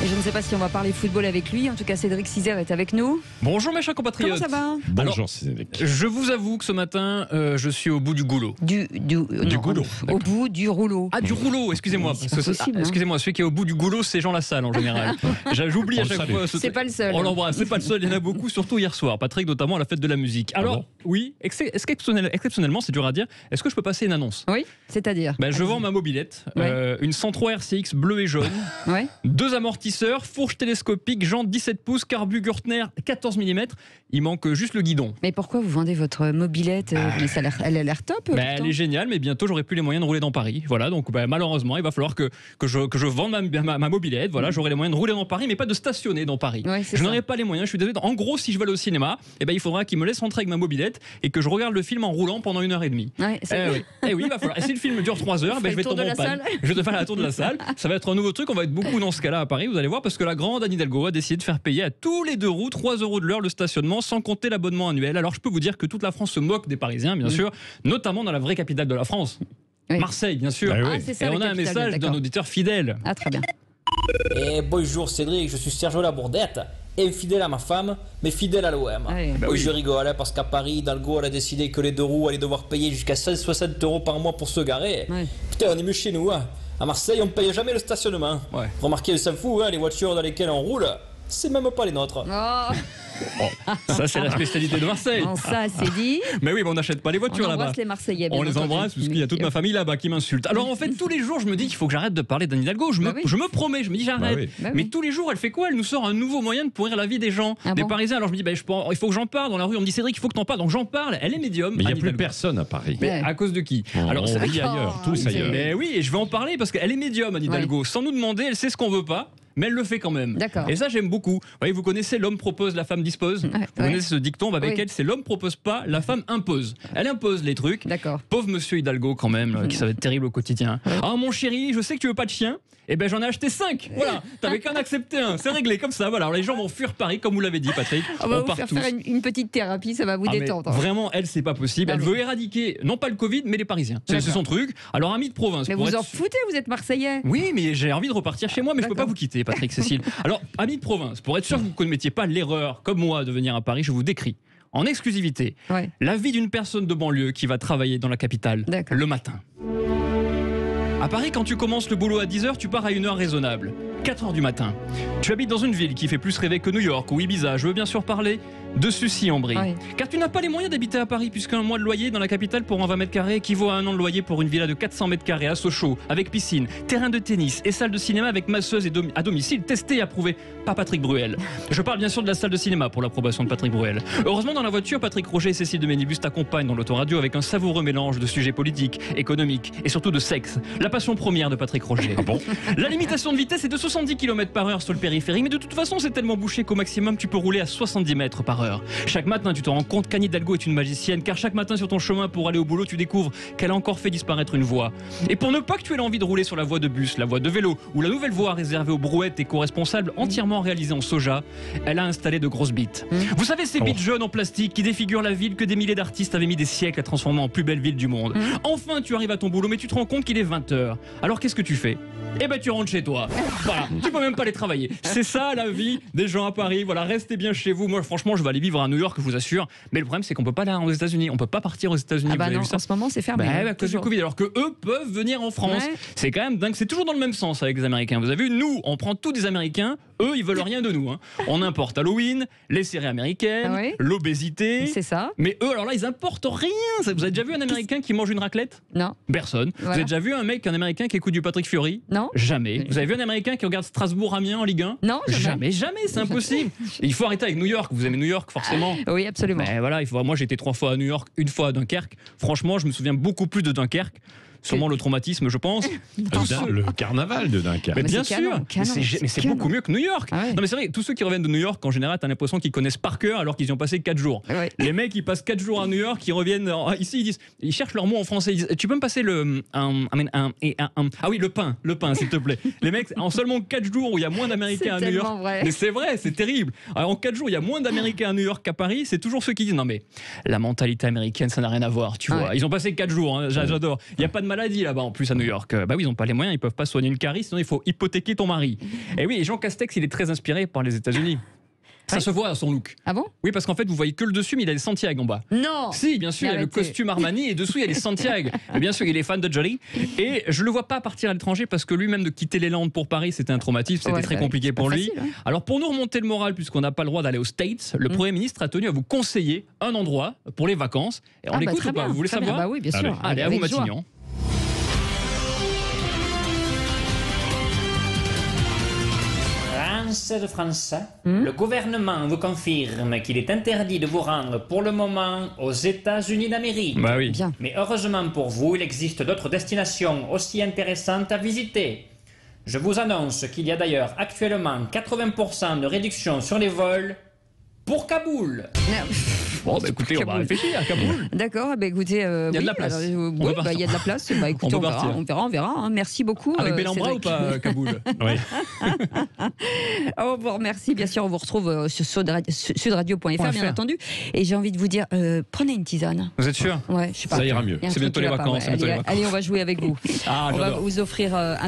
Et je ne sais pas si on va parler football avec lui. En tout cas, Cédric Cizer est avec nous. Bonjour mes chers compatriotes. Comment ça va? Bonjour Cédric. Je vous avoue que ce matin, je suis au bout du goulot. Du goulot. Au bout du rouleau. Ah, du rouleau, excusez-moi. C'est pas possible, hein. Excusez-moi, celui qui est au bout du goulot, c'est Jean Lassalle en général. J'oublie à chaque fois. C'est pas le seul. On l'embrasse, c'est pas le seul, il y en a beaucoup, surtout hier soir. Patrick, notamment à la fête de la musique. Alors, bon oui, est-ce qu'exceptionnellement, c'est dur à dire, est-ce que je peux passer une annonce? Oui, c'est-à-dire Je vends ma mobilette, Ouais. une 103 RCX bleue et jaune, Ouais. 2 amortisseurs, fourche télescopique, jantes 17 pouces, carbu Gürtner 14 mm. Il manque juste le guidon. Mais pourquoi vous vendez votre mobilette? Mais elle a l'air top. Elle pourtant. est géniale, mais bientôt j'aurai plus les moyens de rouler dans Paris. Voilà, donc malheureusement, il va falloir que je vende ma mobilette. Voilà, j'aurai les moyens de rouler dans Paris, mais pas de stationner dans Paris. Ouais, c'est Je ça. n'aurai pas les moyens. Je suis désolé. En gros, si je veux aller au cinéma, il faudra qu'il me laisse rentrer avec ma mobilette et que je regarde le film en roulant pendant 1h30. Ouais, Oui, il va falloir. Et si le film dure 3 heures, je vais tour de tomber la en panne. salle. Je vais faire la tour de la salle. Ça va être un nouveau truc. On va être beaucoup dans ce cas-là à Paris. Vous allez voir, parce que la grande Anne Hidalgo a décidé de faire payer à tous les 2 roues 3 € de l'heure le stationnement, sans compter l'abonnement annuel. Alors je peux vous dire que toute la France se moque des Parisiens, bien sûr, notamment dans la vraie capitale de la France. Oui. Marseille, bien sûr. Ah oui. Ah, c'est ça, Et la on a un capitale, message d'un d'accord. auditeur fidèle. Ah, très bien. Et bonjour Cédric, je suis Sergio Labourdette, infidèle à ma femme, mais fidèle à l'OM. Ouais. Oui, je rigole, hein, parce qu'à Paris, Hidalgo, elle a décidé que les 2 roues allaient devoir payer jusqu'à 160 € par mois pour se garer. Ouais. Putain, on est mieux chez nous. Hein. À Marseille, on paye jamais le stationnement. Ouais. Remarquez, on s'en fout, hein, les voitures dans lesquelles on roule, c'est même pas les nôtres. Oh, Ça, c'est la spécialité de Marseille. bon, ça, c'est dit. Mais oui, mais on n'achète pas les On voitures là-bas. embrasse les Marseillais. bien On les entendu. embrasse parce qu'il y a toute ma famille là-bas qui m'insulte. Alors en fait, tous les jours, je me dis qu'il faut que j'arrête de parler d'Anne Hidalgo. Je Bah oui. me promets, je me dis j'arrête. Bah oui. Bah Mais oui. tous les jours, elle fait quoi? Elle nous sort un nouveau moyen de pourrir la vie des gens, Ah des bon Parisiens. Alors je me dis, il faut que j'en parle dans la rue. On me dit Cédric, il faut que t'en parles. Donc j'en parle. Elle est médium. Mais il n'y a Anne plus Hidalgo. personne à Paris. Mais Ouais. à cause de qui? Alors, on c'est vrai vit que- ailleurs, tous c'est- ailleurs. Mais oui, et je vais en parler parce qu'elle est médium, Anne Hidalgo. Sans nous demander, elle sait ce qu'on veut pas. Mais elle le fait quand même. D'accord. Et ça, j'aime beaucoup. Vous voyez, vous connaissez l'homme propose, la femme dispose. Vous connaissez ce dicton avec Oui. elle, c'est l'homme propose pas, la femme impose. Elle impose les trucs. D'accord. Pauvre monsieur Hidalgo quand même, là, qui ça va être terrible au quotidien. Ah mon chéri, je sais que tu veux pas de chien. Eh ben j'en ai acheté 5. Voilà, t'avais qu'à en accepter un. C'est réglé comme ça. Voilà. Alors les gens vont fuir Paris comme vous l'avez dit, Patrick. On va On vous part faire tous. faire une petite thérapie, ça va vous Ah, mais détendre. vraiment, elle, c'est pas possible. Ah, Elle mais- veut éradiquer, non pas le Covid, mais les Parisiens. C'est D'accord. son truc. Alors, amis de province. Mais pour vous être en foutez, vous êtes Marseillais. Oui, mais j'ai envie de repartir chez moi, mais je peux pas D'accord. vous quitter, Patrick, Cécile. Alors, amis de province, pour être sûr que vous ne commettiez pas l'erreur, comme moi, de venir à Paris, je vous décris en exclusivité Ouais. la vie d'une personne de banlieue qui va travailler dans la capitale D'accord. le matin. À Paris, quand tu commences le boulot à 10h, tu pars à une heure raisonnable. 4h du matin. Tu habites dans une ville qui fait plus rêver que New York ou Ibiza. Je veux bien sûr parler de Sucy-en-Brie. Ouais. Car tu n'as pas les moyens d'habiter à Paris, puisqu'un mois de loyer dans la capitale pour un 20 mètres carrés équivaut à un an de loyer pour une villa de 400 mètres carrés à Sochaux, avec piscine, terrain de tennis et salle de cinéma avec masseuse et à domicile, testée et approuvée par Patrick Bruel. Je parle bien sûr de la salle de cinéma pour l'approbation de Patrick Bruel. Heureusement, dans la voiture, Patrick Roger et Cécile de Ménibus t'accompagnent dans l'autoradio avec un savoureux mélange de sujets politiques, économiques et surtout de sexe. La passion première de Patrick Roger. Ah bon? La limitation de vitesse est de 70 km/h sur le périphérique, mais de toute façon, c'est tellement bouché qu'au maximum, tu peux rouler à 70 mètres par heure. Chaque matin, tu te rends compte qu'Anne Hidalgo est une magicienne, car chaque matin sur ton chemin pour aller au boulot, tu découvres qu'elle a encore fait disparaître une voie. Et pour ne pas que tu aies l'envie de rouler sur la voie de bus, la voie de vélo ou la nouvelle voie réservée aux brouettes éco-responsables entièrement réalisée en soja, elle a installé de grosses bites. Vous savez, ces bites jaunes en plastique qui défigurent la ville que des milliers d'artistes avaient mis des siècles à transformer en plus belle ville du monde. Enfin, tu arrives à ton boulot, mais tu te rends compte qu'il est 20h. Alors qu'est-ce que tu fais? Eh ben, tu rentres chez toi. Voilà, tu peux même pas aller travailler. C'est ça la vie des gens à Paris. Voilà, restez bien chez vous. Moi, franchement, je vais aller vivre à New York, je vous assure. Mais le problème, c'est qu'on peut pas aller aux États-Unis. On peut pas partir aux États-unis. Ah Vous bah avez non, vu ça? en ce moment c'est fermé. Bah, à cause du Toujours. Covid, alors que eux peuvent venir en France. Ouais. C'est quand même dingue. C'est toujours dans le même sens avec les Américains. Vous avez vu, nous, on prend tous des Américains. Eux, ils veulent rien de nous. Hein. On importe Halloween, les séries américaines, Ah oui l'obésité. C'est ça? Mais eux, alors là, ils importent rien. Vous avez déjà vu un Américain qui mange une raclette? Non. Personne. Vous Voilà. avez déjà vu un Américain qui écoute du Patrick Fiori? Non. Jamais. Vous avez vu un Américain qui regarde Strasbourg-Amiens en Ligue 1? Non, jamais. Jamais, c'est impossible. Il faut arrêter avec New York. Vous aimez New York, forcément. Oui, absolument. Mais voilà, moi j'ai été 3 fois à New York, 1 fois à Dunkerque. Franchement, je me souviens beaucoup plus de Dunkerque. Sûrement le traumatisme, je pense. Le carnaval de Dunkerque. Mais Mais bien c'est sûr, canon, canon, mais c'est canon. beaucoup mieux que New York. Ah ouais. Non mais c'est vrai, tous ceux qui reviennent de New York, en général, t'as l'impression qu'ils connaissent par cœur alors qu'ils y ont passé 4 jours. Ouais. Les mecs, ils passent 4 jours à New York, ils reviennent ici, ils cherchent leur mot en français. Ils disent, tu peux me passer ah oui, le pain, s'il te plaît. Les mecs, en seulement 4 jours où il y a moins d'Américains à C'est New York. tellement vrai. Mais c'est vrai, c'est terrible. Alors, en 4 jours, il y a moins d'Américains à New York qu'à Paris. C'est toujours ceux qui disent non mais la mentalité américaine, ça n'a rien à voir, tu vois. Ouais. Ils ont passé 4 jours, hein, j'adore. Il y a pas de maladie là-bas en plus à New York. Bah oui, ils n'ont pas les moyens, ils peuvent pas soigner une carie, sinon il faut hypothéquer ton mari. Et oui, et Jean Castex, il est très inspiré par les États-Unis. Ça Ouais. se voit à son look. Ah bon? Oui, parce qu'en fait, vous voyez que le dessus, mais il a des Santiago en bas. Non. Si, bien sûr, il y a le Arrêtez. costume Armani et dessous, il y a les Santiago. Et bien sûr, il est fan de Jolie. Et je le vois pas partir à l'étranger parce que lui-même de quitter les Landes pour Paris, c'était un traumatisme, c'était Ouais, très bah, compliqué c'est pas pour lui. facile, hein. Alors, pour nous remonter le moral, puisqu'on n'a pas le droit d'aller aux States, le Premier ministre a tenu à vous conseiller un endroit pour les vacances. Et on Ah bah, l'écoute très ou pas? bien, Vous voulez très bien. savoir? Bah oui, bien Allez. sûr. Allez, à vous, Avec joie. Matignon. Français de Français, le gouvernement vous confirme qu'il est interdit de vous rendre pour le moment aux États-Unis d'Amérique. Bah oui. Bien. Mais heureusement pour vous, il existe d'autres destinations aussi intéressantes à visiter. Je vous annonce qu'il y a d'ailleurs actuellement 80% de réduction sur les vols pour Kaboul. Bon, bah écoutez, on va Kaboul. réfléchir à Kaboul. D'accord, bah écoutez, Il y a de la place. alors, On peut oui, partir. il y a de la place. Bah écoutez, On on peut verra, partir. on verra, hein. Merci beaucoup. Avec Bellambra ou Cédric. pas, Kaboul? Oui. On vous remercie, bien sûr, on vous retrouve sur sudradio.fr, .fr. bien entendu. Et j'ai envie de vous dire, prenez une tisane. Vous êtes sûr? Ouais, je sais pas. Ça ira mieux. Il y a un C'est truc bientôt qui les va pas, vacances, c'est bientôt les Allez, vacances. allez, on va jouer avec vous. Ah, On va j'adore. vous offrir un